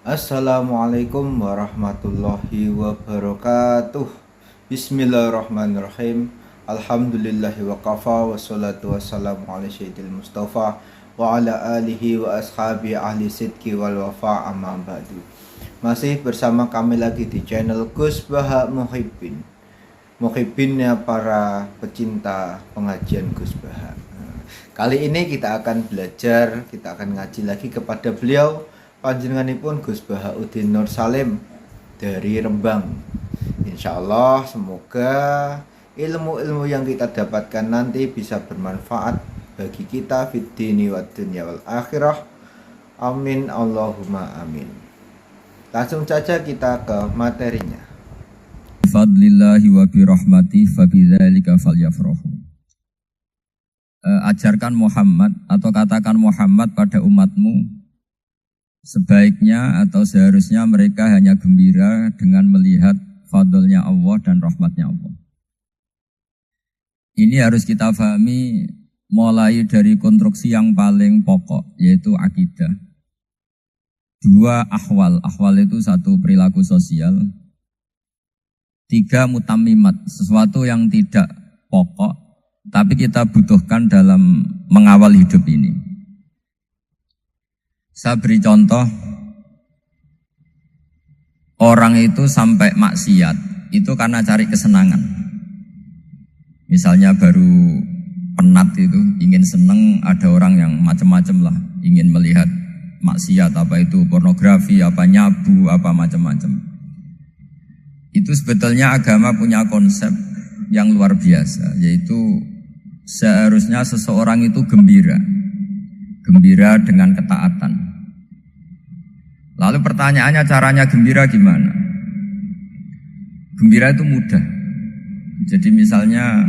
Assalamualaikum warahmatullahi wabarakatuh. Bismillahirrahmanirrahim. Alhamdulillahi wa kafa wassalatu wassalamu ala sayyidil mustafa wa ala alihi wa ashabi ahli sidki wal wafa amma ba'du. Masih bersama kami lagi di channel Gus Baha Muhibbin. Muhibbinnya para pecinta pengajian Gus Baha. Kali ini kita akan belajar, kita akan ngaji lagi kepada beliau panjenenganipun Gus Bahauddin Nur Salim dari Rembang. Insya Allah semoga ilmu-ilmu yang kita dapatkan nanti bisa bermanfaat bagi kita fid dini wad dunya wal akhirah. Amin Allahumma amin. Langsung saja kita ke materinya. Fadlillahi wa birahmati fabidzalika falyafrahu. Ajarkan Muhammad atau katakan Muhammad pada umatmu, sebaiknya atau seharusnya mereka hanya gembira dengan melihat fadlnya Allah dan rahmatnya Allah. Ini harus kita pahami mulai dari konstruksi yang paling pokok, yaitu akidah. Dua ahwal, ahwal itu satu perilaku sosial. Tiga mutammimat, sesuatu yang tidak pokok, tapi kita butuhkan dalam mengawal hidup ini. Saya beri contoh, orang itu sampai maksiat, itu karena cari kesenangan. Misalnya baru penat itu, ingin seneng, ada orang yang macam-macam lah, ingin melihat maksiat, apa itu pornografi, apa nyabu, apa macam-macam. Itu sebetulnya agama punya konsep yang luar biasa, yaitu seharusnya seseorang itu gembira dengan ketaatan. Lalu pertanyaannya, caranya gembira gimana? Gembira itu mudah. Jadi misalnya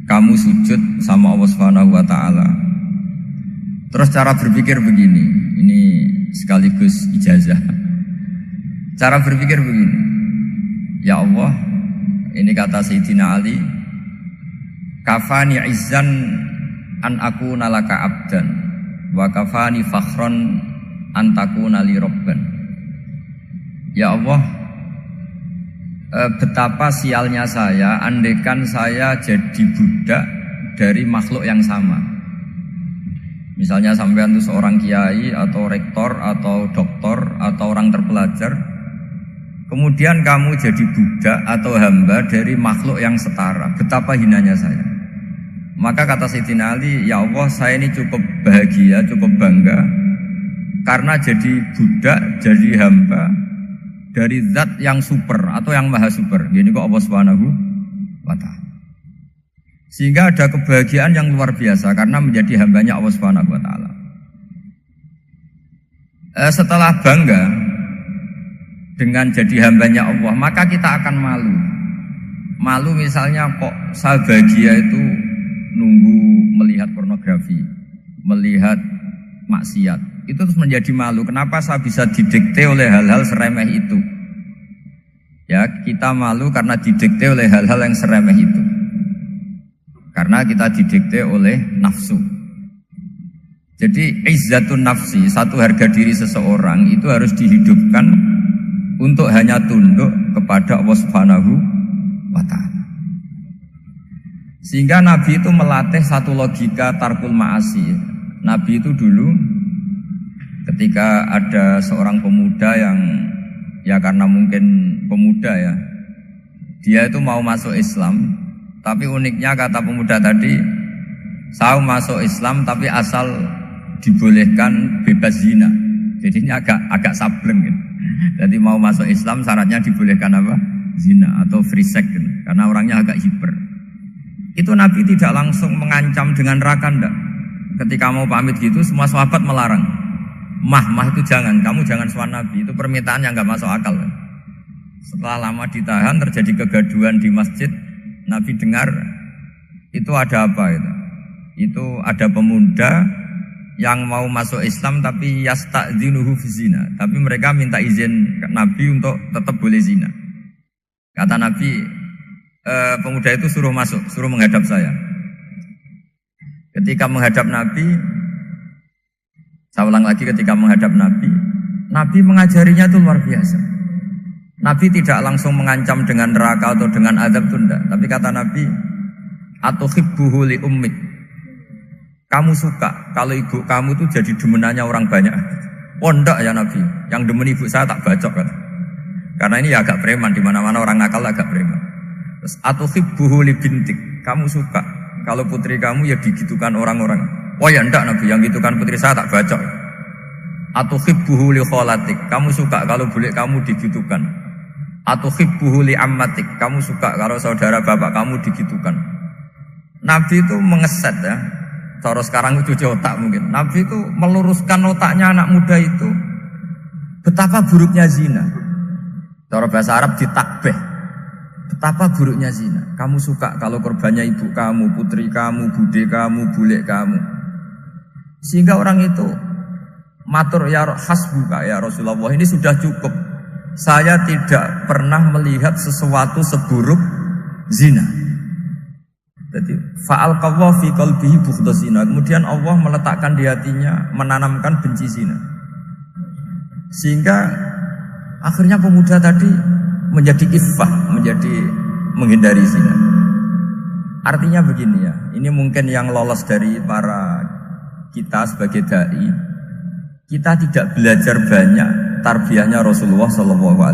kamu sujud sama Allah Subhanahu wa taala. Terus cara berpikir begini, ini sekaligus ijazah. Cara berpikir begini. Ya Allah, ini kata Sayyidina Ali, kafani izzan an akuna laka abdan wa kafani fakhron antakuna li robban. Ya Allah, betapa sialnya saya andaikan saya jadi budak dari makhluk yang sama. Misalnya sampean itu seorang kiai atau rektor atau doktor atau orang terpelajar, kemudian kamu jadi budak atau hamba dari makhluk yang setara, betapa hinanya saya. Maka kata Sayyidina Ali, ya Allah, saya ini cukup bahagia, cukup bangga karena jadi budak, jadi hamba dari zat yang super atau yang maha super. Ini kok Allah Subhanahu wa ta'ala. Sehingga ada kebahagiaan yang luar biasa karena menjadi hambanya Allah Subhanahu wa ta'ala. Setelah bangga dengan jadi hambanya Allah, maka kita akan malu. Malu misalnya kok saya bahagia itu nunggu melihat pornografi, melihat maksiat. Itu terus menjadi malu. Kenapa saya bisa didikte oleh hal-hal seremeh itu? Ya, kita malu karena didikte oleh hal-hal yang seremeh itu. Karena kita didikte oleh nafsu. Jadi izzatun nafsi, satu harga diri seseorang itu harus dihidupkan untuk hanya tunduk kepada Allah Subhanahu wa ta'ala. Sehingga Nabi itu melatih satu logika tarkul ma'asi. Nabi itu dulu ketika ada seorang pemuda yang, ya karena mungkin pemuda ya, dia itu mau masuk Islam, tapi uniknya kata pemuda tadi, saya masuk Islam tapi asal dibolehkan bebas zina. Jadi ini agak sableng gitu. Jadi mau masuk Islam syaratnya dibolehkan apa? Zina atau free sex gitu. Karena orangnya agak hiper. Itu Nabi tidak langsung mengancam dengan neraka enggak. Ketika mau pamit gitu semua sahabat melarang. Mah itu jangan, kamu jangan sowan Nabi, itu permintaan yang enggak masuk akal. Setelah lama ditahan terjadi kegaduhan di masjid, Nabi dengar itu ada apa itu? Itu ada pemuda yang mau masuk Islam tapi yasta'dzinuhu fi zina, tapi mereka minta izin ke Nabi untuk tetap boleh zina. Kata Nabi, pemuda itu suruh masuk, suruh menghadap saya. Ketika menghadap Nabi, saya ulang lagi, ketika menghadap Nabi, Nabi mengajarinya itu luar biasa. Nabi tidak langsung mengancam dengan neraka atau dengan azab itu enggak. Tapi kata Nabi, atuhibbuhu li ummik. Kamu suka kalau ibu kamu itu jadi demenannya orang banyak. Oh enggak ya Nabi, yang demen ibu saya tak bacok kan. Karena ini ya agak preman, di mana-mana orang nakal agak preman. Terus atuhibbuhu li bintik. Kamu suka kalau putri kamu ya digitukan orang-orang. Oh ya enggak Nabi, yang gitukan putri saya tak bacok. Atuhibbuhu li kholatik. Kamu suka kalau bulik kamu digitukan. Atuhibbuhu li ammatik. Kamu suka kalau saudara bapak kamu digitukan. Nabi itu mengeset ya. Cara sekarang itu cuci otak mungkin. Nabi itu meluruskan otaknya anak muda itu. Betapa buruknya zina. Cara bahasa Arab ditakbih. Betapa buruknya zina. Kamu suka kalau korbannya ibu kamu, putri kamu, bude kamu, bulik kamu. Sehingga orang itu matur ya hasbuka ya Rasulullah, ini sudah cukup. Saya tidak pernah melihat sesuatu seburuk zina. Jadi fa'alqallahu fi qalbihi bughdha zina. Kemudian Allah meletakkan di hatinya, menanamkan benci zina. Sehingga akhirnya pemuda tadi menjadi iffah, menjadi menghindari zina. Artinya begini ya, ini mungkin yang lolos dari para kita sebagai dai, kita tidak belajar banyak tarbiyahnya Rasulullah SAW.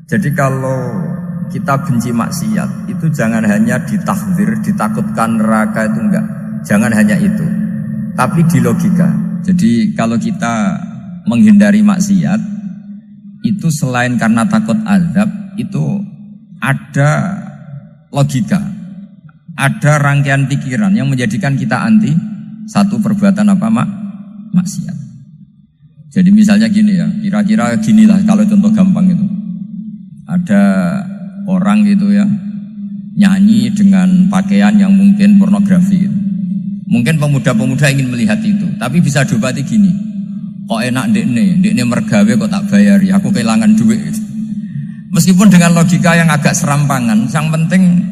Jadi kalau kita benci maksiat itu jangan hanya ditahdzir, ditakutkan neraka itu enggak. Jangan hanya itu. Tapi di logika. Jadi kalau kita menghindari maksiat itu selain karena takut azab, itu ada logika. Ada rangkaian pikiran yang menjadikan kita anti satu perbuatan apa maksiat. Jadi misalnya gini ya, kira-kira ginilah kalau contoh gampang itu. Ada orang gitu ya nyanyi dengan pakaian yang mungkin pornografi gitu. Mungkin pemuda-pemuda ingin melihat itu, tapi bisa diobati gini, kok enak dekne mergawe kok tak bayari, aku kehilangan duit gitu. Meskipun dengan logika yang agak serampangan, yang penting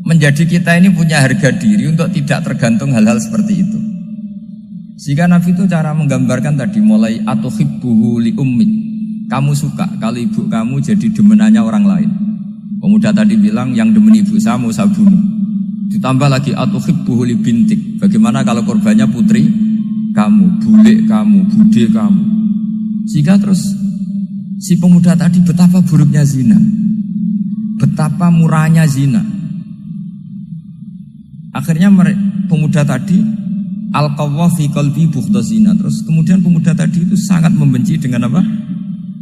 menjadi kita ini punya harga diri untuk tidak tergantung hal-hal seperti itu. Sehingga Nabi itu cara menggambarkan tadi mulai atuhibbuhu li ummik. Kamu suka kalau ibu kamu jadi demenannya orang lain. Pemuda tadi bilang yang demen ibu saya mau saya bunuh. Ditambah lagi atuhibbuhu li bintik. Bagaimana kalau korbannya putri kamu, bulik kamu, bude kamu. Sehingga terus si pemuda tadi betapa buruknya zina, betapa murahnya zina. Akhirnya pemuda tadi alqawwa fi qalbi bughdha zina. Terus kemudian pemuda tadi itu sangat membenci dengan apa?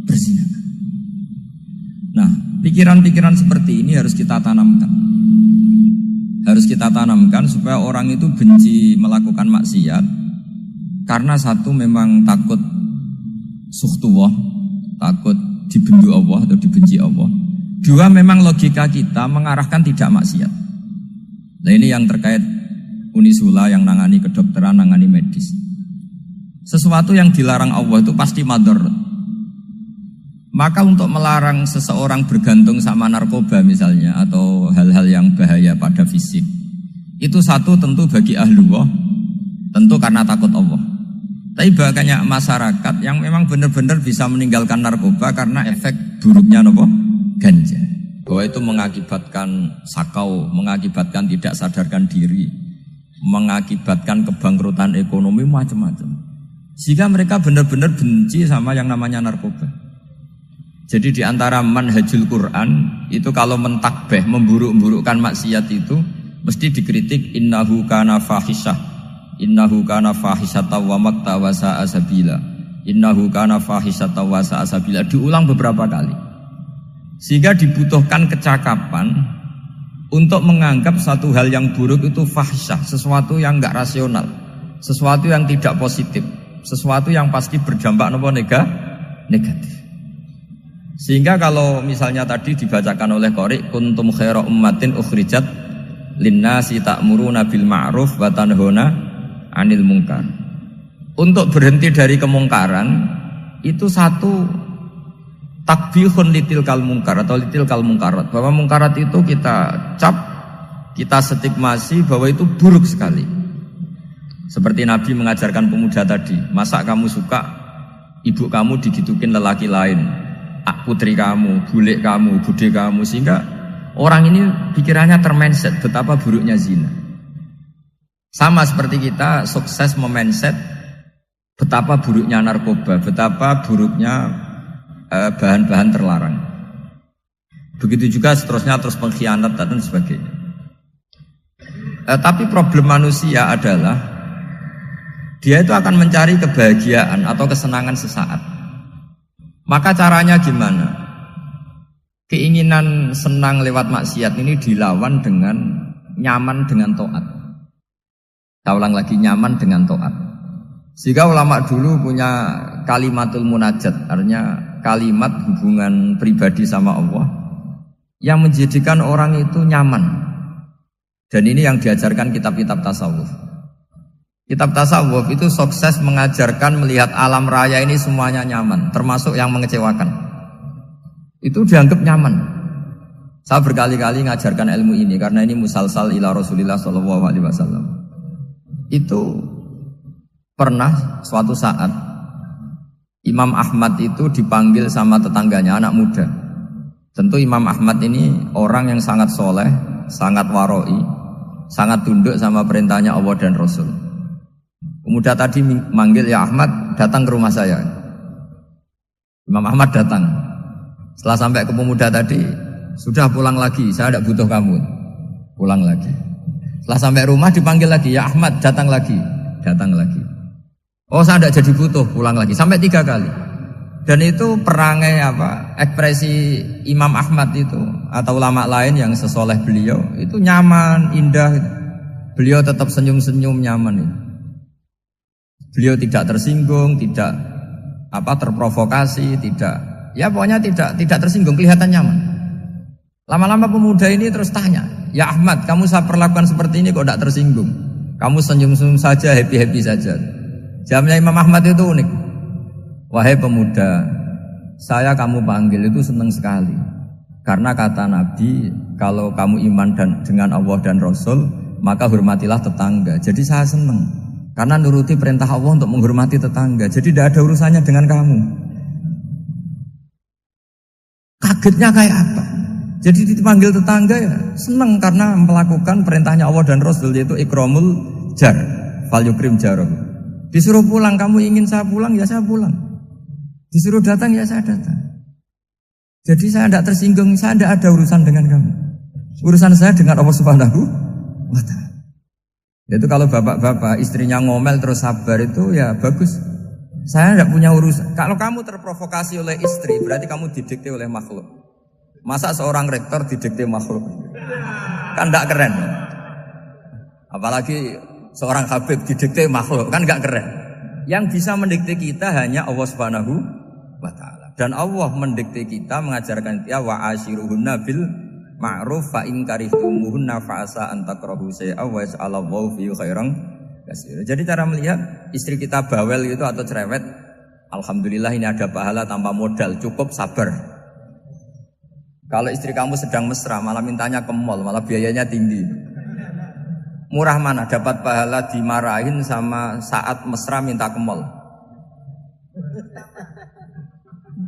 Berzina. Nah, pikiran-pikiran seperti ini harus kita tanamkan. Harus kita tanamkan supaya orang itu benci melakukan maksiat karena satu memang takut suhtullah, takut dibendu Allah atau dibenci Allah. Dua, memang logika kita mengarahkan tidak maksiat. Nah ini yang terkait Unisula yang nangani kedokteran, nangani medis. Sesuatu yang dilarang Allah itu pasti madharat. Maka untuk melarang seseorang bergantung sama narkoba misalnya atau hal-hal yang bahaya pada fisik, itu satu tentu bagi ahlullah, tentu karena takut Allah. Tapi banyak masyarakat yang memang benar-benar bisa meninggalkan narkoba karena efek buruknya ganja. Bahwa itu mengakibatkan sakau, mengakibatkan tidak sadarkan diri, mengakibatkan kebangkrutan ekonomi macam-macam. Sehingga mereka benar-benar benci sama yang namanya narkoba. Jadi di antara manhajul Quran itu kalau mentakbih, memburuk-burukkan maksiat itu mesti dikritik innahu kana fahisyah. Innahu kana fahisyata wa makta wa sa'a sabila. Innahu kana fahisyata wa sa'a sabila. Diulang beberapa kali. Sehingga dibutuhkan kecakapan untuk menganggap satu hal yang buruk itu fahisyah, sesuatu yang enggak rasional, sesuatu yang tidak positif, sesuatu yang pasti berdampak negatif. Sehingga kalau misalnya tadi dibacakan oleh qari kuntum khaira ummatin ukhrijat linnasi ta'muruna bil ma'ruf wa tanhauna 'anil munkar. Untuk berhenti dari kemungkaran itu satu takbihun litilkal munkar atau litilkal munkarat, bahwa munkarat itu kita cap, kita stigmasi bahwa itu buruk sekali. Seperti Nabi mengajarkan pemuda tadi, masa kamu suka ibu kamu digitukin lelaki lain, putri kamu, bule kamu, bude kamu, sehingga orang ini pikirannya termindset betapa buruknya zina. Sama seperti kita sukses memindset betapa buruknya narkoba, betapa buruknya bahan-bahan terlarang. Begitu juga seterusnya, terus pengkhianat dan sebagainya. Tapi problem manusia adalah dia itu akan mencari kebahagiaan atau kesenangan sesaat. Maka caranya gimana? Keinginan senang lewat maksiat ini dilawan dengan nyaman dengan taat. Saya ulang lagi, nyaman dengan taat. Sehingga ulama dulu punya kalimatul munajat, artinya kalimat hubungan pribadi sama Allah yang menjadikan orang itu nyaman. Dan ini yang diajarkan kitab-kitab tasawuf. Kitab tasawuf itu sukses mengajarkan melihat alam raya ini semuanya nyaman, termasuk yang mengecewakan. Itu dianggap nyaman. Saya berkali-kali mengajarkan ilmu ini karena ini musalsal ila Rasulillah SAW. Itu pernah suatu saat Imam Ahmad itu dipanggil sama tetangganya, anak muda. Tentu Imam Ahmad ini orang yang sangat soleh, sangat waroi, sangat tunduk sama perintahnya Allah dan Rasul. Pemuda tadi manggil, ya Ahmad, datang ke rumah saya. Imam Ahmad datang. Setelah sampai ke pemuda tadi, sudah pulang lagi, saya tidak butuh kamu. Pulang lagi. Setelah sampai rumah dipanggil lagi, ya Ahmad, datang lagi. Datang lagi. Oh, saya tidak jadi butuh, pulang lagi. Sampai 3 kali. Dan itu perangai ekspresi Imam Ahmad itu atau ulama lain yang sesoleh beliau itu nyaman, indah. Beliau tetap senyum-senyum nyaman itu. Beliau tidak tersinggung, tidak terprovokasi, pokoknya tidak tersinggung, kelihatan nyaman. Lama-lama pemuda ini terus tanya, ya Ahmad, kamu saya perlakukan seperti ini kok tidak tersinggung? Kamu senyum-senyum saja, happy-happy saja. Jawabnya Imam Ahmad itu unik. Wahai pemuda, saya kamu panggil itu senang sekali. Karena kata Nabi, kalau kamu iman dengan Allah dan Rasul, maka hormatilah tetangga. Jadi saya senang. Karena nuruti perintah Allah untuk menghormati tetangga. Jadi tidak ada urusannya dengan kamu. Kagetnya kayak apa? Jadi dipanggil tetangga ya senang karena melakukan perintahnya Allah dan Rasul, yaitu ikramul jar, fal yukrim jarum. Disuruh pulang, kamu ingin saya pulang, ya saya pulang. Disuruh datang, ya saya datang. Jadi saya tidak tersinggung, saya tidak ada urusan dengan kamu. Urusan saya dengan Allah Subhanahu wa Ta'ala. Itu kalau bapak-bapak istrinya ngomel terus sabar itu ya bagus. Saya tidak punya urusan. Kalau kamu terprovokasi oleh istri, berarti kamu didikte oleh makhluk. Masa seorang rektor didikte makhluk? Kan tidak keren. Apalagi seorang habib didikte makhluk, kan tidak keren. Yang bisa mendikte kita hanya Allah Subhanahu wa Ta'ala. Dan Allah mendikte kita, mengajarkan kita wa ashiruhunna bil ma'ruf fa in karihtumuhunna fa asa an takrahu shay'an wa yaj'alallahu fi khairan katsira. Jadi cara melihat istri kita bawel gitu atau cerewet, alhamdulillah ini ada pahala tanpa modal, cukup sabar. Kalau istri kamu sedang mesra malah mintanya ke mall, malah biayanya tinggi. Murah mana dapat pahala dimarahin sama saat mesra minta ke mall?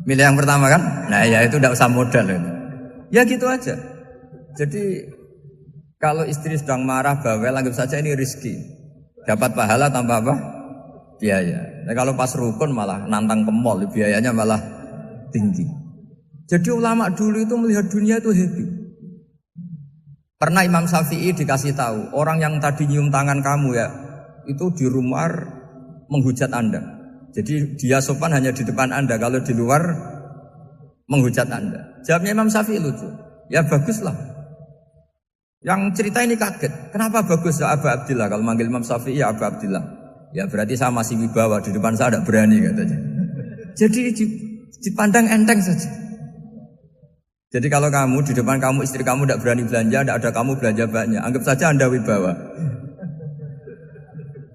Milih yang pertama kan? Nah ya itu tidak usah modal itu. Ya gitu aja. Jadi kalau istri sedang marah bawel, anggap saja ini rezeki. Dapat pahala tanpa apa? Biaya. Nah kalau pas rukun malah nantang ke mall, biayanya malah tinggi. Jadi ulama dulu itu melihat dunia itu happy. Pernah Imam Syafi'i dikasih tahu, orang yang tadi nyium tangan kamu ya, itu di rumah menghujat Anda. Jadi dia sopan hanya di depan Anda, kalau di luar menghujat Anda. Jawabnya Imam Syafi'i lucu. Ya baguslah. Yang cerita ini kaget. Kenapa bagus ya Abu Abdillah? Kalau manggil Imam Syafi'i ya Abu Abdillah. Ya berarti saya masih wibawa, di depan saya tidak berani katanya. Jadi dipandang enteng saja. Jadi kalau kamu di depan kamu istri kamu tidak berani belanja, tidak ada kamu belanja banyak, anggap saja Anda wibawa.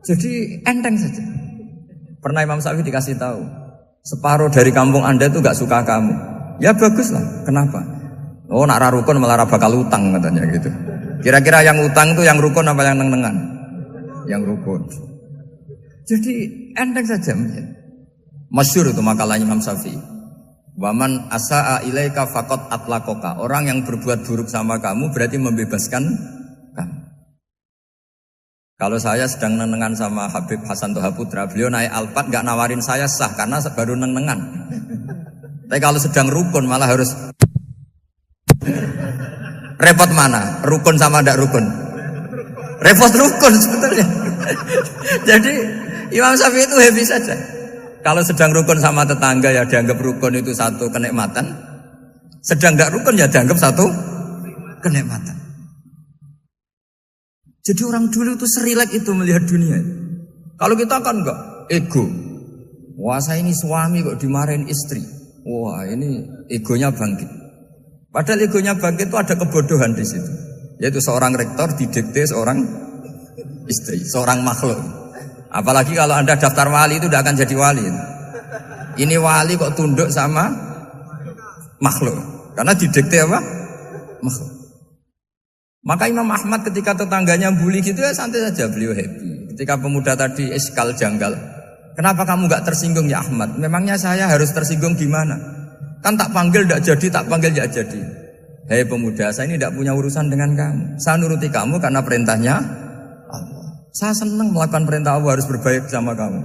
Jadi enteng saja. Pernah Imam Syafi'i dikasih tahu, separuh dari kampung Anda itu gak suka kamu. Ya baguslah. Kenapa? Oh nak rarukun malah bakal utang katanya gitu. Kira-kira yang utang itu yang rukun apa yang neng-nengan? Yang rukun. Jadi enteng saja. Masyhur itu makalahnya Imam Syafi'i. Waman asa'a ilaika faqad atlaqaka. Orang yang berbuat buruk sama kamu berarti membebaskan kamu. Kalau saya sedang nenengan sama Habib Hasan Toha Putra, beliau naik Alphard nggak nawarin saya sah karena baru nenengan. Tapi kalau sedang rukun malah harus repot mana? Rukun sama ndak rukun? Repot rukun sebetulnya. Jadi Imam Syafi'i itu happy saja. Kalau sedang rukun sama tetangga ya dianggap rukun itu satu kenikmatan. Sedang ndak rukun ya dianggap satu kenikmatan. Jadi orang dulu itu serilek itu melihat dunia. Kalau kita kan enggak, ego. Wah saya ini suami kok dimarahin istri. Wah ini egonya bangkit. Padahal egonya bangkit itu ada kebodohan di situ. Yaitu seorang rektor didikte seorang istri, seorang makhluk. Apalagi kalau Anda daftar wali itu tidak akan jadi wali. Ini wali kok tunduk sama makhluk. Karena didikte apa? Makhluk. Maka Imam Ahmad ketika tetangganya bully gitu ya santai saja, beliau happy. Ketika pemuda tadi iskal janggal, kenapa kamu gak tersinggung ya Ahmad? Memangnya saya harus tersinggung gimana? Kan tak panggil gak jadi, tak panggil gak jadi. Hei pemuda, saya ini gak punya urusan dengan kamu. Saya nuruti kamu karena perintahnya Allah. Saya senang melakukan perintah Allah, harus berbaik sama kamu.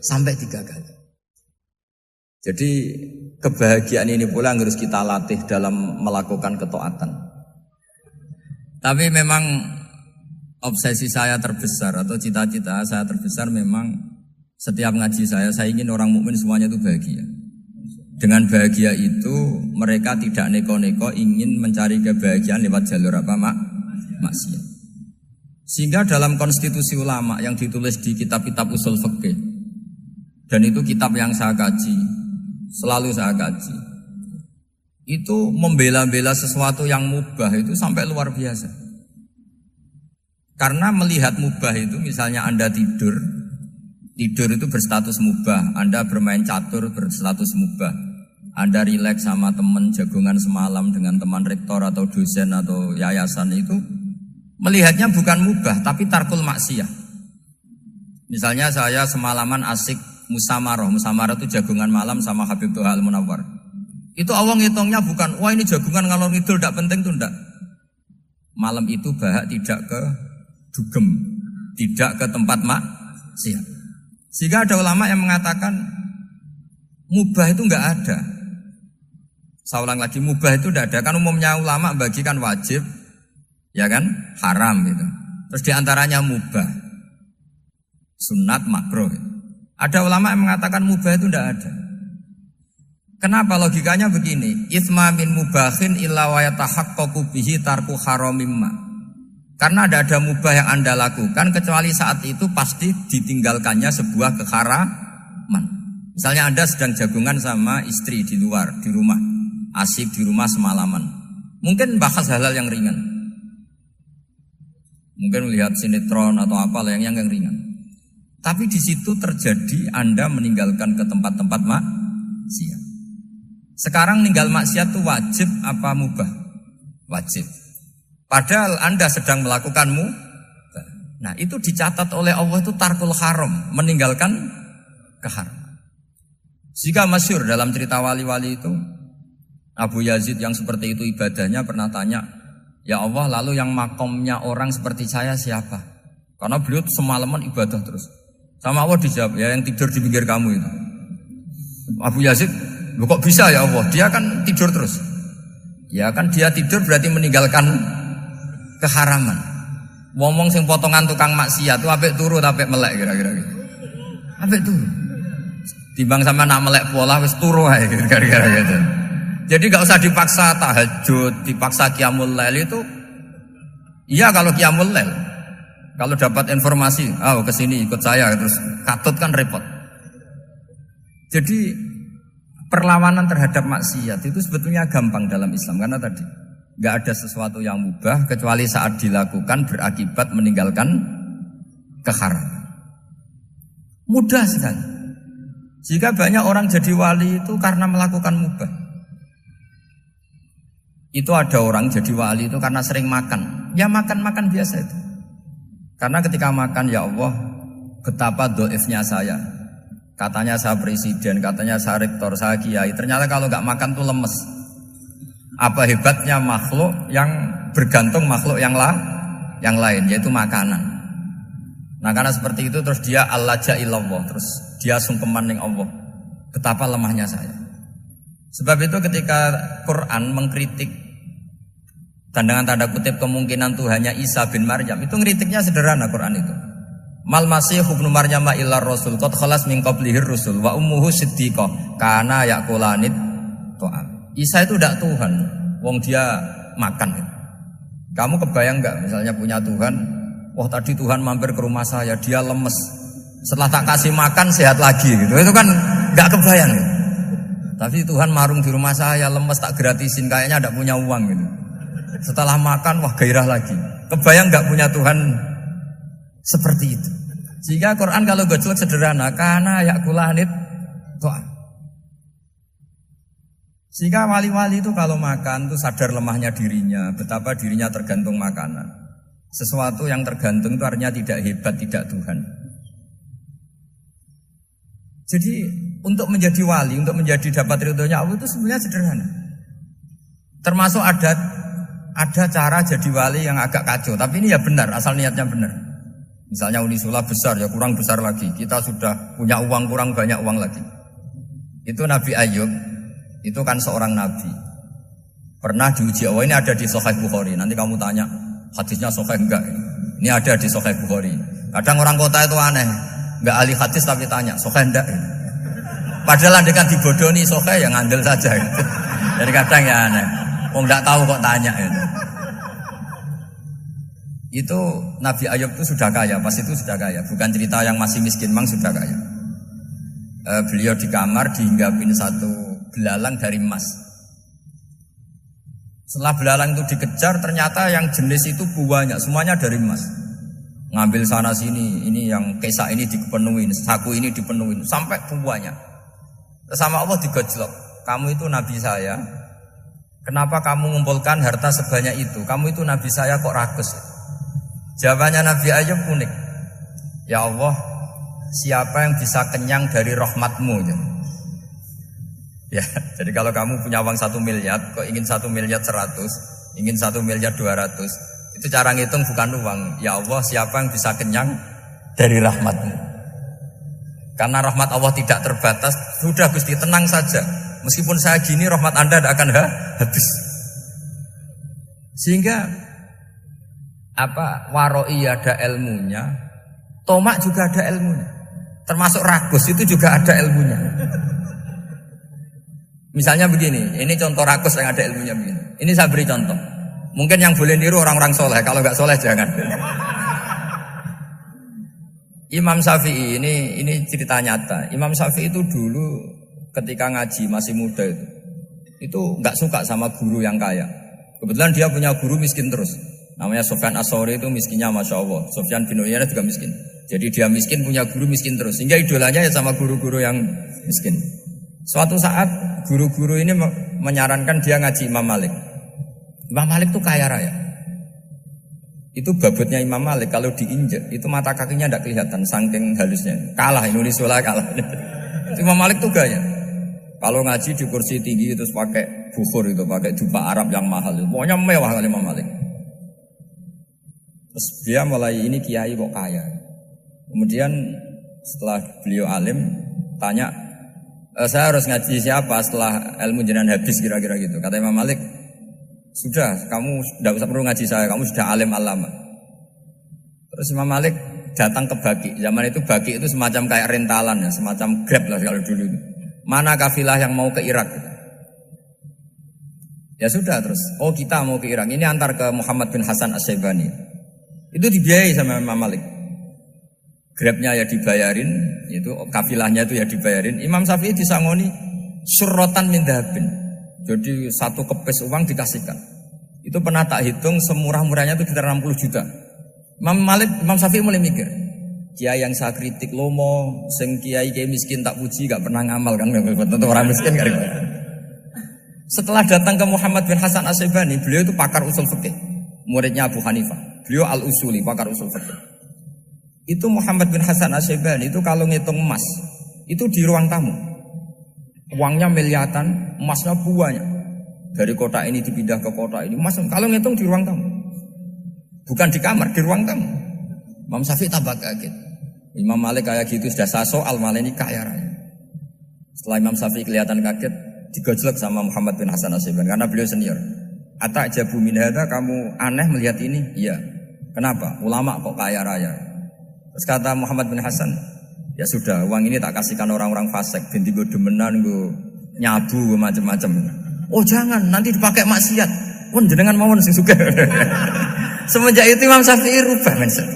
Sampai 3 kali. Jadi kebahagiaan ini pula yang harus kita latih dalam melakukan ketaatan. Tapi memang obsesi saya terbesar atau cita-cita saya terbesar memang setiap ngaji saya ingin orang mukmin semuanya itu bahagia. Dengan bahagia itu mereka tidak neko-neko ingin mencari kebahagiaan lewat jalur apa maksiat. Sehingga dalam konstitusi ulama yang ditulis di kitab-kitab usul fikih, dan itu kitab yang saya kaji, selalu saya kaji. Itu membela-bela sesuatu yang mubah itu sampai luar biasa. Karena melihat mubah itu misalnya Anda tidur itu berstatus mubah. Anda bermain catur berstatus mubah. Anda rileks sama teman jagongan semalam dengan teman rektor atau dosen atau yayasan itu melihatnya bukan mubah tapi tarkul maksiyah. Misalnya saya semalaman asik musamarah itu jagongan malam sama Habib Toha Al-Munawwar. Itu Allah ngitungnya bukan, wah ini jagungan ngalor ngidul tidak penting tuh enggak. Malam itu bahak tidak ke dugem, tidak ke tempat maksiat. Sehingga ada ulama yang mengatakan mubah itu enggak ada. Saya ulang lagi, mubah itu enggak ada. Kan umumnya ulama bagikan wajib, ya kan, haram gitu. Terus diantaranya mubah, sunat, makruh. Ada ulama yang mengatakan mubah itu enggak ada. Kenapa? Logikanya begini, itsma min mubahin illa wa yatahaqqaqu bihi tarku haramimma. Karena tidak ada mubah yang Anda lakukan kecuali saat itu pasti ditinggalkannya sebuah keharaman. Misalnya Anda sedang jagungan sama istri di luar, di rumah, asik di rumah semalaman. Mungkin bahas hal-hal yang ringan. Mungkin melihat sinetron atau apa yang ringan. Tapi di situ terjadi Anda meninggalkan ke tempat-tempat maksiat. Sekarang ninggal maksiat itu wajib apa mubah? Wajib. Padahal Anda sedang melakukan mubah. Nah itu dicatat oleh Allah itu tarkul haram, meninggalkan keharaman. Jika masyhur dalam cerita wali-wali itu, Abu Yazid yang seperti itu ibadahnya pernah tanya, ya Allah lalu yang makomnya orang seperti saya siapa? Karena beliau semalaman ibadah terus. Sama Allah dijawab, ya yang tidur di pinggir kamu itu. Abu Yazid, loh kok bisa ya Allah? Dia kan tidur terus. Ya kan dia tidur berarti meninggalkan keharaman. Ngomong sing potongan tukang maksiat itu apik turu apik melek kira-kira gitu. Apik turu. Timbang sama nak melek pola wis turu ae kira-kira gitu. Jadi enggak usah dipaksa tahajud, dipaksa qiyamul lail itu. Iya kalau qiyamul lail. Kalau dapat informasi, kesini ikut saya terus katut kan repot. Jadi perlawanan terhadap maksiat itu sebetulnya gampang dalam Islam karena tadi nggak ada sesuatu yang mubah kecuali saat dilakukan berakibat meninggalkan keharaman. Mudah sekali. Jika banyak orang jadi wali itu karena melakukan mubah. Itu ada orang jadi wali itu karena sering makan. Ya makan biasa itu. Karena ketika makan ya Allah betapa doifnya saya. Katanya saya presiden, katanya saya rektor, saya kiai. Ternyata kalau nggak makan tuh lemes. Apa hebatnya makhluk yang bergantung makhluk yang lain, yaitu makanan. Nah karena seperti itu terus dia al-laja'illallah, terus dia sungkeman ning Allah. Betapa lemahnya saya. Sebab itu ketika Quran mengkritik dan dengan tanda kutip kemungkinan Tuhannya Isa bin Maryam, itu ngeritiknya sederhana Quran itu. Mal masih ibnu Maryam illa rasul qad khalas min qablihir rusul wa ummuhu siddiqah kana yaqulanit ta'am. Isa itu tidak Tuhan, wong dia makan. Kamu kebayang enggak misalnya punya Tuhan, wah tadi Tuhan mampir ke rumah saya, dia lemes. Setelah tak kasih makan sehat lagi gitu. Itu kan enggak kebayang. Gitu. Tapi Tuhan marung di rumah saya, lemes tak gratisin, kayaknya enggak punya uang gitu. Setelah makan wah gairah lagi. Kebayang enggak punya Tuhan seperti itu. Sehingga Quran kalau gojlok sederhana, karena yakulanit Tuhan. Sehingga wali-wali itu kalau makan itu sadar lemahnya dirinya, betapa dirinya tergantung makanan. Sesuatu yang tergantung itu artinya tidak hebat, tidak Tuhan. Jadi untuk menjadi wali, untuk menjadi dapat ridhonya Allah itu sebenarnya sederhana. Termasuk ada cara jadi wali yang agak kacau, tapi ini ya benar, asal niatnya benar. Misalnya Unisula besar, ya kurang besar lagi. Kita sudah punya uang, kurang banyak uang lagi. Itu Nabi Ayub, itu kan seorang nabi. Pernah diuji Allah, ini ada di Sahih Bukhari. Nanti kamu tanya, hadisnya Sahih enggak? Ini ada di Sahih Bukhari. Kadang orang kota itu aneh, enggak ahli hadis tapi tanya, Sahih enggak? Padahal andekan dibodoni Sahih, ya ngandel saja. Jadi kadang ya aneh. Oh enggak tahu kok tanya itu. Itu Nabi Ayub itu sudah kaya, pas itu sudah kaya. Bukan cerita yang masih miskin, memang sudah kaya. Beliau di kamar dihinggapin satu belalang dari emas. Setelah belalang itu dikejar, ternyata yang jenis itu banyak, semuanya dari emas. Ngambil sana sini, ini yang kesak ini dipenuhin, saku ini dipenuhin, sampai banyak. Sama Allah digojlok, kamu itu Nabi saya. Kenapa kamu mengumpulkan harta sebanyak itu? Kamu itu Nabi saya kok rakus? Jawabannya Nabi Ayub unik. Ya Allah, siapa yang bisa kenyang dari rahmatmu? Ya, jadi kalau kamu punya uang 1 miliar, kok ingin 1 miliar 100, ingin 1 miliar 200, itu cara ngitung bukan uang. Ya Allah, siapa yang bisa kenyang dari rahmatmu? Karena rahmat Allah tidak terbatas. Sudah Gusti, tenang saja. Meskipun saya gini, rahmat Anda tidak akan habis. Sehingga waroi ada ilmunya, tomak juga ada ilmunya, termasuk ragus itu juga ada ilmunya. Misalnya begini, ini contoh ragus yang ada ilmunya begini. Ini saya beri contoh. Mungkin yang boleh niru orang-orang soleh, kalau nggak soleh jangan. Imam Syafi'i ini cerita nyata. Imam Syafi'i itu dulu ketika ngaji masih muda itu nggak suka sama guru yang kaya. Kebetulan dia punya guru miskin terus. Namanya Sufyan As-Tsauri, itu miskinnya Masya Allah. Sufyan bin Uyainah juga miskin. Jadi dia miskin, punya guru miskin terus. Sehingga idolanya ya sama guru-guru yang miskin. Suatu saat guru-guru ini menyarankan dia ngaji Imam Malik. Imam Malik itu kaya raya. Itu babutnya Imam Malik, kalau diinjek itu mata kakinya tidak kelihatan, saking halusnya. Kalah Indonesia lah, kalah. Imam Malik itu gaya. Kalau ngaji di kursi tinggi itu pakai bukhur, itu pakai jubah Arab yang mahal. Pokoknya mewah kali Imam Malik. Terus dia mulai, ini kiai kok kaya. Kemudian setelah beliau alim tanya, saya harus ngaji siapa setelah ilmu jenengan habis kira-kira gitu. Kata Imam Malik, sudah, kamu tidak usah perlu ngaji saya, kamu sudah alim alama. Terus Imam Malik datang ke Baki. Zaman itu Baki itu semacam kayak rentalan ya, semacam Grab lah kalau dulu. Mana kafilah yang mau ke Irak? Ya sudah terus, oh kita mau ke Irak. Ini antar ke Muhammad bin Hasan As-Syaibani. Itu dibiayai sama Imam Malik. Grabnya ya dibayarin, itu kafilahnya itu ya dibayarin. Imam Syafi'i disangoni surrotan min dhahabin. Jadi 1 kepes uang dikasihkan. Itu pernah tak hitung semurah-murahnya itu sekitar 60 juta. Imam Syafi'i mulai mikir, kiai yang saya kritik lomo, sing kiai miskin tak puji, gak pernah ngamal kan, tentu orang miskin gak riba. Setelah datang ke Muhammad bin Hasan As-Syaibani, beliau itu pakar usul fikih, muridnya Abu Hanifah. Beliau al-usuli, pakar usul fikih. Itu Muhammad bin Hasan As-Syaibani itu kalau ngitung emas, Itu di ruang tamu. Uangnya miliaran, emasnya banyak. Dari kota ini dipindah ke kota ini. Mas, kalau ngitung di ruang tamu. Bukan di kamar, di ruang tamu. Imam Syafi'i tambah kaget. Imam Malik kayak gitu sudah soal, malah ini kaya raya. Setelah Imam Syafi'i kelihatan kaget, digojlok sama Muhammad bin Hasan Asy'ibani karena beliau senior. Atajabu min hadza, kamu aneh melihat ini? Iya. Kenapa? Ulama kok kaya raya. Terus kata Muhammad bin Hasan, ya sudah, uang ini tak kasihkan orang-orang fasik, binti gue demenan, gue nyabu, gue macam-macam. Oh jangan, nanti dipakai maksiat. Pun jenengan mawon sing sugih. Semenjak itu Imam Syafi'i rubah mindset.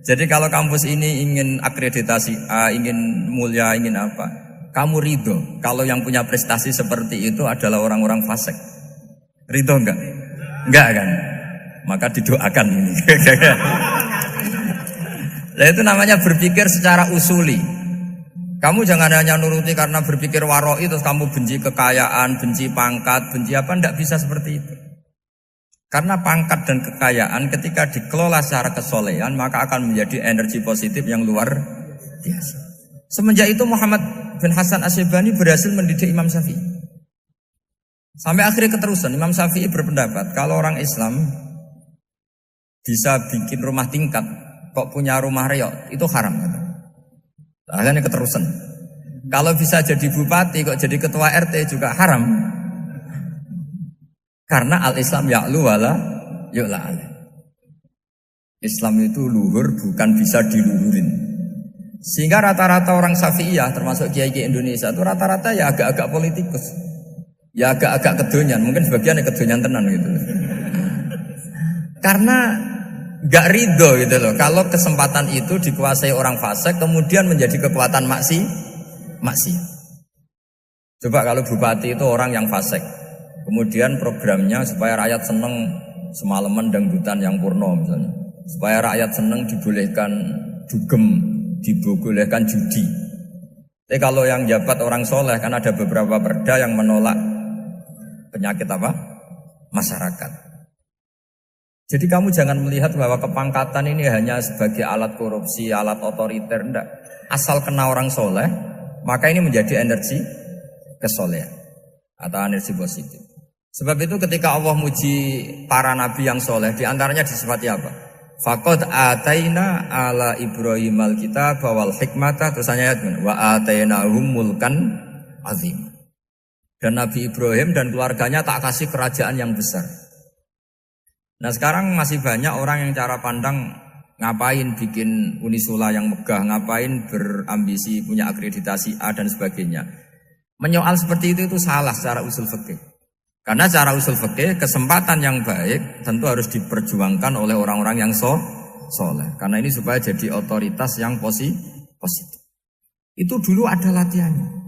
Jadi kalau kampus ini ingin akreditasi A, ingin mulia, ingin apa, kamu ridho kalau yang punya prestasi seperti itu adalah orang-orang fasik. Ridho enggak? Enggak kan? Maka didoakan ini. Nah itu namanya berpikir secara usuli. Kamu jangan hanya nuruti karena berpikir waroi terus kamu benci kekayaan, benci pangkat, benci apa, enggak bisa seperti itu. Karena pangkat dan kekayaan ketika dikelola secara kesolehan maka akan menjadi energi positif yang luar biasa. Semenjak itu Muhammad bin Hasan Asy'ibani berhasil mendidik Imam Syafi'i. Sampai akhirnya keterusan Imam Syafi'i berpendapat kalau orang Islam bisa bikin rumah tingkat kok punya rumah reok itu haram. Akhirnya keterusan. Kalau bisa jadi bupati kok jadi ketua RT juga haram. Karena al-Islam ya'lu wala yu'la alaih. Islam itu luhur bukan bisa diluhurin. Sehingga rata-rata orang Syafi'iyah termasuk kiai-kiai Indonesia itu rata-rata ya agak-agak politikus. Ya agak-agak kedonyan, mungkin sebagian ya kedonyan tenan gitu. Karena gak ridho gitu loh. Kalau kesempatan itu dikuasai orang fasik kemudian menjadi kekuatan maksiat. Coba kalau bupati itu orang yang fasik. Kemudian programnya supaya rakyat seneng semalaman dangdutan yang purno misalnya. Supaya rakyat seneng dibolehkan dugem, dibolehkan judi. Tapi kalau yang jabat orang soleh kan ada beberapa perda yang menolak penyakit apa? Masyarakat. Jadi kamu jangan melihat bahwa kepangkatan ini hanya sebagai alat korupsi, alat otoriter, enggak. Asal kena orang soleh, maka ini menjadi energi kesolehan atau energi positif. Sebab itu ketika Allah muji para nabi yang soleh, diantaranya disifati apa? Faqad ataina ala Ibrahim al-kitab wal hikmata, terusannya wa atainahum mulkan azim. Dan Nabi Ibrahim dan keluarganya tak kasih kerajaan yang besar. Nah sekarang masih banyak orang yang cara pandang ngapain bikin unisula yang megah, ngapain berambisi punya akreditasi A dan sebagainya. Menyoal seperti itu salah secara usul fikih. Karena secara usul fikih kesempatan yang baik tentu harus diperjuangkan oleh orang-orang yang soleh. Karena ini supaya jadi otoritas yang positif. Itu dulu ada latihannya.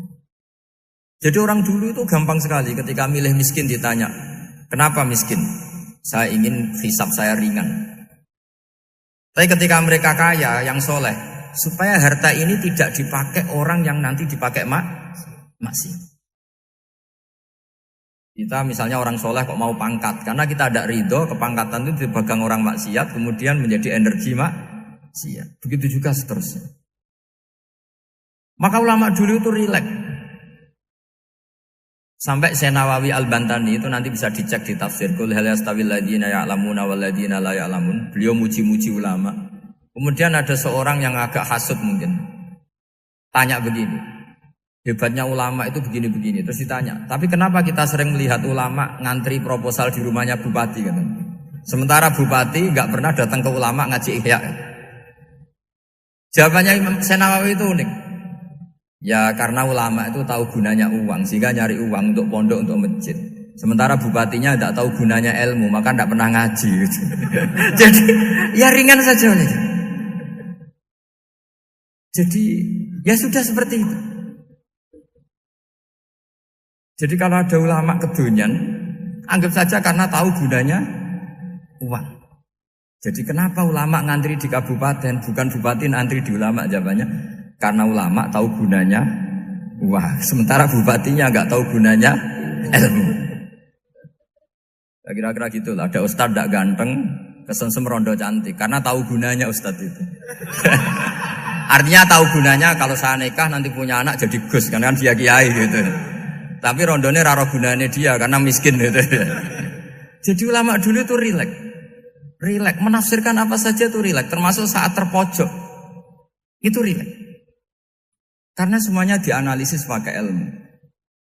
Jadi orang dulu itu gampang sekali ketika milih miskin ditanya, kenapa miskin? Saya ingin hisab saya ringan. Tapi ketika mereka kaya, yang soleh, supaya harta ini tidak dipakai orang yang nanti dipakai maksiat. Kita misalnya orang soleh kok mau pangkat, karena kita ada ridho, kepangkatan itu dipegang orang maksiat, kemudian menjadi energi maksiat. Begitu juga seterusnya. Maka ulama dulu itu rileks. Sampai Syekh Nawawi Al-Bantani itu nanti bisa dicek di tafsir Qul hal yastawil ladzina ya'lamuna wal ladzina la ya'lamun. Beliau muji-muji ulama. Kemudian ada seorang yang agak hasud mungkin. Tanya begini. Hebatnya ulama itu begini-begini. Terus ditanya, tapi kenapa kita sering melihat ulama ngantri proposal di rumahnya bupati kan? Sementara bupati enggak pernah datang ke ulama ngaji ihya. Jawabannya Imam Syekh Nawawi itu unik. Ya karena ulama itu tahu gunanya uang, sehingga nyari uang untuk pondok, untuk masjid. Sementara bupatinya tidak tahu gunanya ilmu, maka tidak pernah ngaji. Jadi ya ringan saja. Jadi ya sudah seperti itu. Jadi kalau ada ulama kedonyan, anggap saja karena tahu gunanya uang. Jadi kenapa ulama ngantri di kabupaten, bukan bupati ngantri di ulama? Jawabannya karena ulama tahu gunanya uang, sementara bupatinya nggak tahu gunanya ilmu. Kira-kira gitulah. Ada ustadz tidak ganteng, kesensem rondo cantik, karena tahu gunanya ustadz itu. Artinya tahu gunanya kalau saya nikah nanti punya anak jadi gus kan dia kiai gitu. Tapi rondone raro gunanya dia karena miskin gitu. Jadi ulama dulu itu rileks menafsirkan apa saja itu rileks, termasuk saat terpojok itu rileks. Karena semuanya dianalisis pakai ilmu.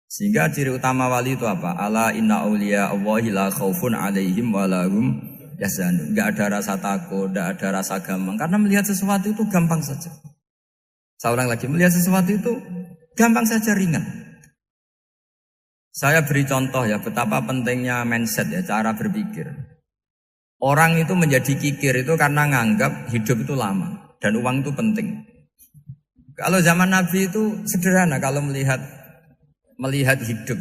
Sehingga ciri utama wali itu apa? Ala inna awliya Allahi la khaufun alaihim walahum yahzanun. Enggak ada rasa takut, enggak ada rasa gampang. Karena melihat sesuatu itu gampang saja. Saya ulang lagi, melihat sesuatu itu gampang saja, ringan. Saya beri contoh ya betapa pentingnya mindset ya, cara berpikir. Orang itu menjadi kikir itu karena nganggap hidup itu lama dan uang itu penting. Kalau zaman Nabi itu sederhana kalau melihat hidup.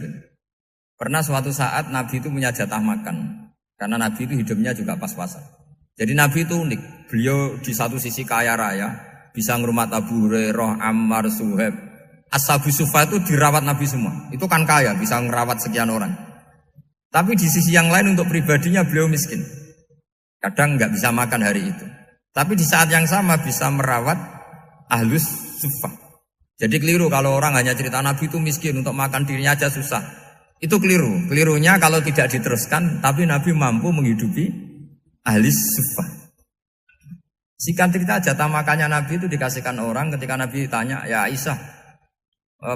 Pernah suatu saat Nabi itu punya jatah makan. Karena Nabi itu hidupnya juga pas-pasan. Jadi Nabi itu unik. Beliau di satu sisi kaya raya, bisa ngrumat Abu Hurairah, Ammar, Suhaib. Ashabu Sufa itu dirawat Nabi semua. Itu kan kaya, bisa ngerawat sekian orang. Tapi di sisi yang lain untuk pribadinya beliau miskin. Kadang nggak bisa makan hari itu. Tapi di saat yang sama bisa merawat Ahlus Sufa. Jadi keliru kalau orang hanya cerita Nabi itu miskin, untuk makan dirinya aja susah. Itu keliru. Kelirunya kalau tidak diteruskan, tapi Nabi mampu menghidupi ahli sufa. Singkat cerita jatah makannya Nabi itu dikasihkan orang ketika Nabi tanya, ya Aisyah,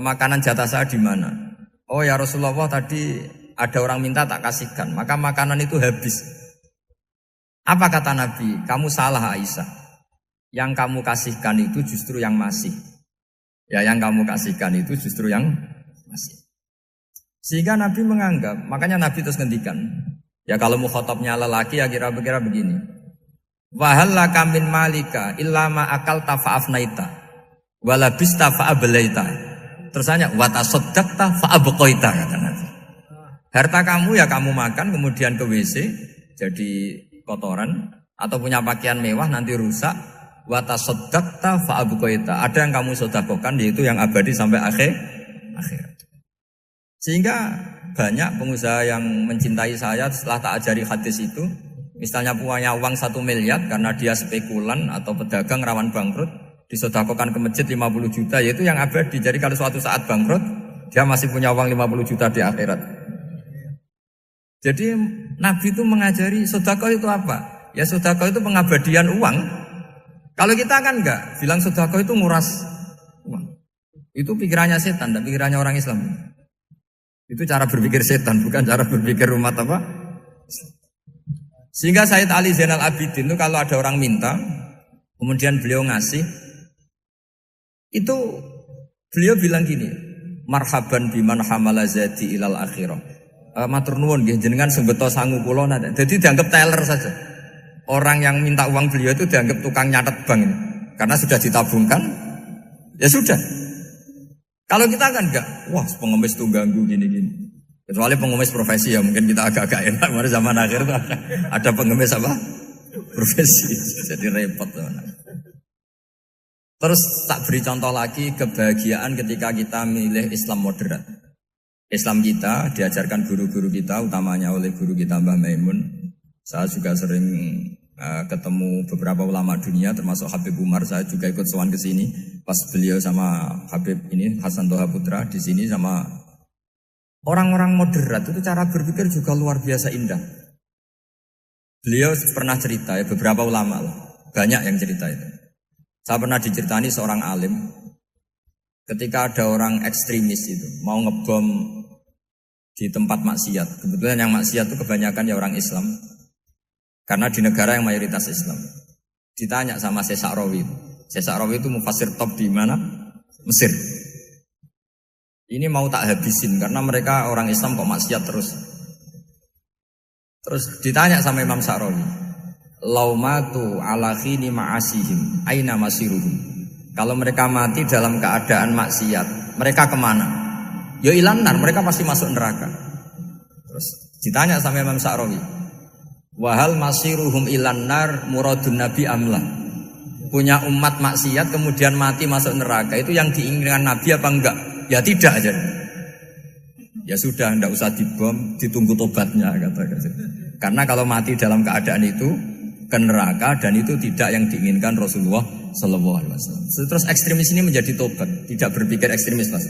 makanan jatah saya di mana? Oh ya Rasulullah, tadi ada orang minta tak kasihkan, maka makanan itu habis. Apa kata Nabi? Kamu salah Aisyah. Yang kamu kasihkan itu justru yang masih. Ya yang kamu kasihkan itu justru yang masih. Sehingga Nabi menganggap, makanya Nabi terus ngendikan. Ya kalau mukhatabnya lelaki ya kira-kira begini. Wahal laka min malika illa ma akalta fa'afnaita walabista fa'ablaita. Terus tanya wa tasaddaqta fa'abqaita kata Nabi. Harta kamu ya kamu makan kemudian ke WC jadi kotoran atau punya pakaian mewah nanti rusak. Wa tasaddaqta fa'abqaita. Ada yang kamu sedekahkan yaitu yang abadi sampai akhir. Sehingga banyak pengusaha yang mencintai saya setelah tak ajari hadis itu. Misalnya punya uang 1 miliar karena dia spekulan atau pedagang rawan bangkrut, disedekahkan ke masjid 50 juta, yaitu yang abadi. Jadi kalau suatu saat bangkrut, dia masih punya uang 50 juta di akhirat. Jadi Nabi itu mengajari sedekah itu apa? Ya sedekah itu pengabadian uang. Kalau kita kan enggak, bilang sedekah itu nguras uang. Itu pikirannya setan dan pikirannya orang Islam. Itu cara berpikir setan, bukan cara berpikir umat apa? Sehingga Sayyid Ali Zainal Abidin itu kalau ada orang minta, kemudian beliau ngasih, itu beliau bilang gini, marhaban biman hamala zati ilal akhirah. Matur nuwun nggih jenengan sembeto sangu kula nate. Jadi dianggap teller saja. Orang yang minta uang beliau itu dianggap tukang nyatet bank ini. Karena sudah ditabungkan, ya sudah. Kalau kita kan enggak, wah pengemis tuh ganggu gini-gini. Kecuali pengemis profesi ya mungkin kita agak-agak enak. Mari zaman akhir tuh ada pengemis apa? Profesi. Jadi repot teman. Terus tak beri contoh lagi kebahagiaan ketika kita milih Islam moderat. Islam kita diajarkan guru-guru kita, utamanya oleh guru kita Mbah Maimun. Saya juga sering ketemu beberapa ulama dunia termasuk Habib Umar. Saya juga ikut sowan ke sini pas beliau sama Habib ini Hasan Toha Putra di sini sama orang-orang moderat itu cara berpikir juga luar biasa indah. Beliau pernah cerita ya beberapa ulama lah, banyak yang cerita itu. Saya pernah diceritani seorang alim ketika ada orang ekstremis itu mau ngebom di tempat maksiat. Kebetulan yang maksiat itu kebanyakan ya orang Islam. Karena di negara yang mayoritas Islam. Ditanya sama Syekh Sa'rawi. Syekh Sa'rawi itu mufassir top di mana? Mesir. Ini mau tak habisin karena mereka orang Islam kok maksiat terus. Terus ditanya sama Imam Sa'rawi. Laumatu ala khini ma'asihim aina masiruhum. Kalau mereka mati dalam keadaan maksiat, mereka kemana? Ya ilanar, mereka pasti masuk neraka. Terus ditanya sama Imam Sa'rawi. Wahal masiruhum ilanar muradun nabi amlah. Punya umat maksiat kemudian mati masuk neraka, itu yang diinginkan Nabi apa enggak? Ya tidak aja. Ya sudah, enggak usah dibom, ditunggu tobatnya kata. Karena kalau mati dalam keadaan itu ke neraka dan itu tidak yang diinginkan Rasulullah Sallallahu Alaihi Wasallam. Terus ekstremis ini menjadi tobat, tidak berpikir ekstremis Mas.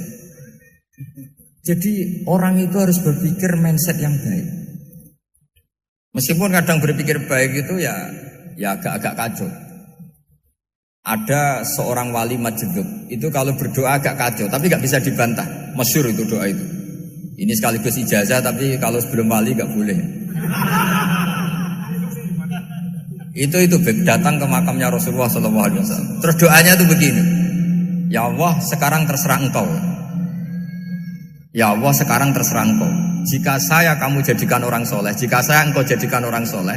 Jadi orang itu harus berpikir mindset yang baik. Meskipun kadang berpikir baik itu ya agak-agak kacau. Ada seorang wali majdub itu kalau berdoa agak kacau, tapi nggak bisa dibantah. Masyhur itu doa itu. Ini sekaligus ijazah, tapi kalau sebelum wali nggak boleh. Itu datang ke makamnya Rasulullah SAW. Terus doanya itu begini. Ya Allah, sekarang terserah engkau. Ya Allah, sekarang terserah engkau. Jika saya kamu jadikan orang soleh, jika saya engkau jadikan orang soleh,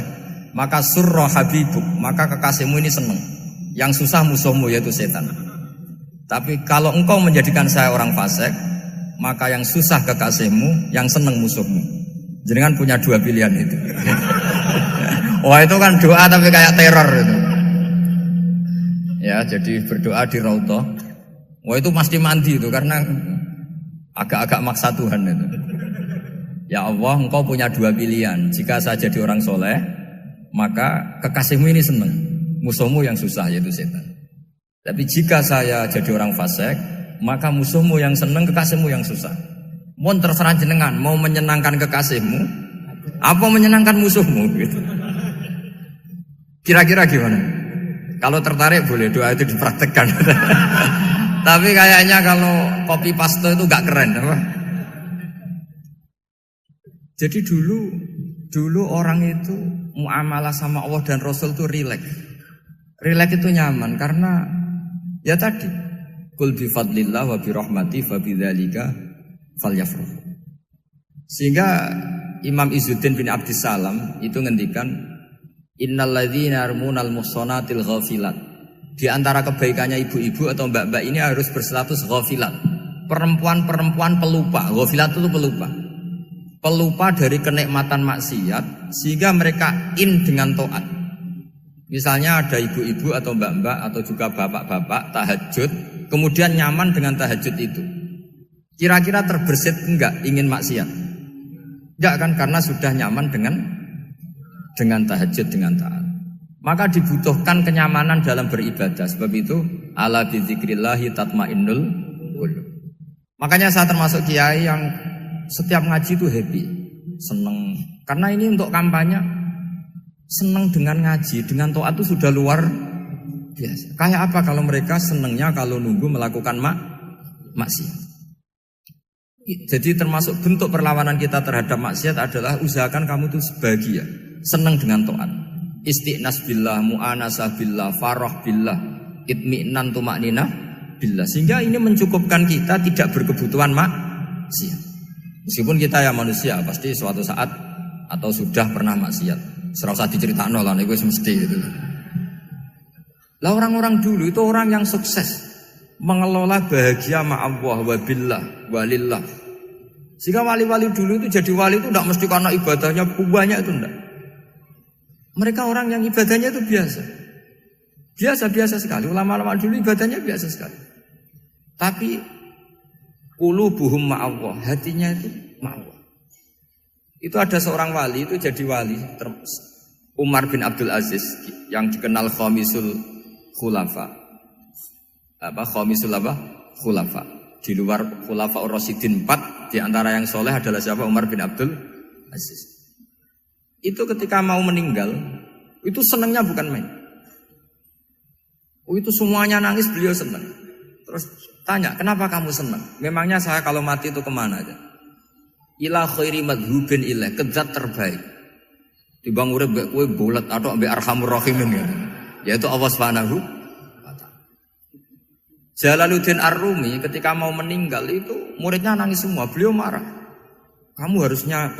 maka surra habibuk, maka kekasihmu ini senang. Yang susah musuhmu yaitu setan. Tapi kalau engkau menjadikan saya orang fasik, maka yang susah kekasihmu, yang senang musuhmu. Jangan punya dua pilihan itu. Wah itu kan doa tapi kayak teror itu. Ya jadi berdoa di Raudhah. Wah itu pasti mandi itu karena agak-agak maksa Tuhan itu. Ya Allah, engkau punya dua pilihan. Jika saya jadi orang soleh, maka kekasihmu ini senang. Musuhmu yang susah yaitu setan. Tapi jika saya jadi orang fasik, maka musuhmu yang senang, kekasihmu yang susah. Mohon terserah jenengan, mau menyenangkan kekasihmu, apa menyenangkan musuhmu gitu. Kira-kira gimana? Kalau tertarik boleh doa itu dipraktekkan. Tapi kayaknya kalau copy paste itu gak keren apa? Jadi dulu orang itu muamalah sama Allah dan Rasul itu rileks. Rileks itu nyaman karena ya tadi qul bi fadlillah wa bi rahmati fa bidzalika falyafrahu. Sehingga Imam Izzuddin bin Abdissalam itu ngendikan innalladzina yarmunal muhsanatil ghafilat. Di antara kebaikannya ibu-ibu atau mbak-mbak ini harus berstatus ghafilat. Perempuan-perempuan pelupa. Ghafilat itu pelupa. Pelupa dari kenikmatan maksiat sehingga mereka dengan taat. Misalnya ada ibu-ibu atau mbak-mbak atau juga bapak-bapak tahajud, kemudian nyaman dengan tahajud itu. Kira-kira terbersit enggak ingin maksiat? Enggak kan, karena sudah nyaman dengan tahajud, dengan taat. Maka dibutuhkan kenyamanan dalam beribadah. Sebab itu ala bizikrillahi tatmainnul qulub. Makanya saya termasuk kiai yang setiap ngaji itu happy, seneng. Karena ini untuk kampanye, seneng dengan ngaji, dengan taat itu sudah luar biasa. Kayak apa kalau mereka senengnya kalau nunggu melakukan maksiat. Jadi termasuk bentuk perlawanan kita terhadap maksiat adalah usahakan kamu tuh bahagia, senang dengan taat. Istiqnas billah, mu'anasah billah, farah billah, itmi'nan tumakninah billah. Sehingga ini mencukupkan kita tidak berkebutuhan maksiat. Meskipun kita ya manusia, pasti suatu saat atau sudah pernah maksiat. Serah usah diceritakno lah, niku wis mesti gitu. Lah orang-orang dulu itu orang yang sukses mengelola bahagia ma Allah wa billah walillah. Sehingga wali-wali dulu itu jadi wali itu tidak mesti karena ibadahnya banyak itu enggak. Mereka orang yang ibadahnya itu biasa. Biasa-biasa sekali. Ulama-ulama dulu ibadahnya biasa sekali. Tapi qulubuhum ma Allah, hatinya itu ma Allah. Itu ada seorang wali itu jadi wali, Umar bin Abdul Aziz yang dikenal khamisul khulafa. Khamisul khulafa. Di luar khulafa Ar-Rasyidin 4, di antara yang soleh adalah siapa? Umar bin Abdul Aziz. Itu ketika mau meninggal, itu senangnya bukan main. Itu semuanya nangis, beliau senang. Terus tanya, kenapa kamu senang? Memangnya saya kalau mati itu kemana aja? Ila khairi madhubin ilah, ke zat terbaik. Dibang urip mbek kowe bolet atau mbek arhamur rahimin ya. Yaitu Allah Subhanahu wa taala. Jalaluddin Ar-Rumi ketika mau meninggal itu muridnya nangis semua, beliau marah. Kamu harusnya